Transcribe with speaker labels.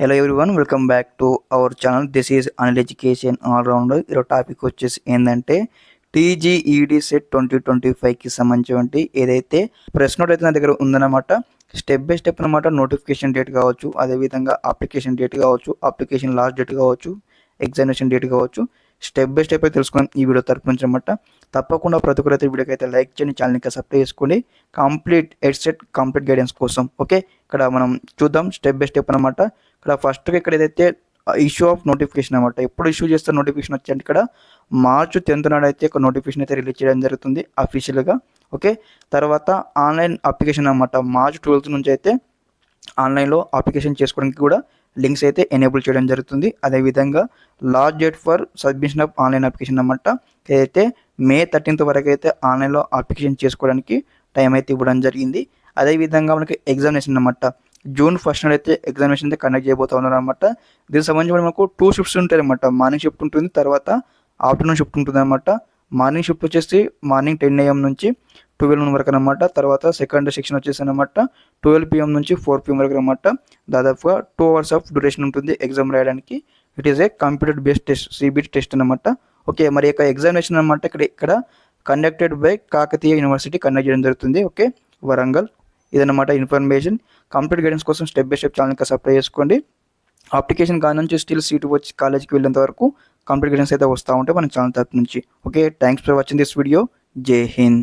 Speaker 1: Hello everyone, welcome back to our channel. This is Anil education all rounder. ఈరోజు topic వచ్చేసి ఏంటంటే టీజీఈడి set 2025కి సంబంధించి ఏదైతే ప్రెస్ నోట్ అయితే నా దగ్గర ఉందన్నమాట. స్టెప్ బై స్టెప్ అనమాట. నోటిఫికేషన్ డేట్ కావచ్చు, అదేవిధంగా అప్లికేషన్ డేట్ కావచ్చు, అప్లికేషన్ లాస్ట్ డేట్ కావచ్చు, ఎగ్జామినేషన్ డేట్ కావచ్చు, స్టెప్ బై స్టెప్ అయితే తెలుసుకున్నాం ఈ వీడియో తరపు నుంచి అనమాట. తప్పకుండా ప్రతి ఒక్కరైతే వీడియోకి అయితే లైక్ చేయండి, ఛానల్కి సబ్స్క్రైబ్ చేసుకోండి కంప్లీట్ ఎడ్సెట్ కంప్లీట్ గైడెన్స్ కోసం. ఓకే, ఇక్కడ మనం చూద్దాం స్టెప్ బై స్టెప్ అనమాట. ఇక్కడ ఫస్ట్గా ఇక్కడ ఏదైతే ఇష్యూ ఆఫ్ నోటిఫికేషన్ అనమాట. ఎప్పుడు ఇష్యూ చేస్తే నోటిఫికేషన్ వచ్చేయండి, ఇక్కడ మార్చ్ 10th నాడు అయితే ఒక నోటిఫికేషన్ అయితే రిలీజ్ చేయడం జరుగుతుంది అఫీషియల్గా. ఓకే, తర్వాత ఆన్లైన్ అప్లికేషన్ అనమాట. మార్చ్ 12th నుంచి అయితే ఆన్లైన్లో అప్లికేషన్ చేసుకోవడానికి కూడా లింక్స్ అయితే ఎనేబుల్ చేయడం జరుగుతుంది. అదేవిధంగా last date for submission of online application అనమాట. ఏదైతే మే 13th వరకు అయితే ఆన్లైన్లో అప్లికేషన్ చేసుకోవడానికి టైం అయితే ఇవ్వడం జరిగింది. అదేవిధంగా మనకి ఎగ్జామినేషన్ అనమాట. జూన్ 1st నాడు అయితే ఎగ్జామినేషన్ అయితే కండక్ట్ చేయబోతా ఉన్నారు అనమాట. దీనికి సంబంధించి మనకు 2 షిఫ్ట్స్ ఉంటాయి అనమాట. మార్నింగ్ షిఫ్ట్ ఉంటుంది, తర్వాత ఆఫ్టర్నూన్ షిఫ్ట్ ఉంటుంది అనమాట. మార్నింగ్ షిఫ్ట్ వచ్చేసి మార్నింగ్ 10 AM నుంచి 12 noon వరకు అనమాట. తర్వాత సెకండ్ సెక్షన్ వచ్చేసి అనమాట 12 PM నుంచి 4 PM వరకు అనమాట. దాదాపుగా 2 hours ఆఫ్ డ్యూరేషన్ ఉంటుంది ఎగ్జామ్ రాయడానికి. It is a computer based test, CBT test అనమాట. ఓకే, మరి యొక్క ఎగ్జామినేషన్ అనమాట ఇక్కడ conducted by Kakatiya university conduct చేయడం జరుగుతుంది. ఓకే, వరంగల్. ఇదన్నమాట ఇన్ఫర్మేషన్. కంప్లీట్ గైడెన్స్ కోసం స్టెప్ బై స్టెప్ ఛానల్కి సబ్స్క్రైబ్ చేసుకోండి. అప్లికేషన్ కాడ నుంచి స్టిల్ సీటు వచ్చి కాలేజీకి వెళ్ళేంత వరకు కంప్లీట్ గైడెన్స్ అయితే వస్తూ ఉంటాయి మన ఛానల్ తరపు నుంచి. Okay, thanks for watching this video. జై హింద్.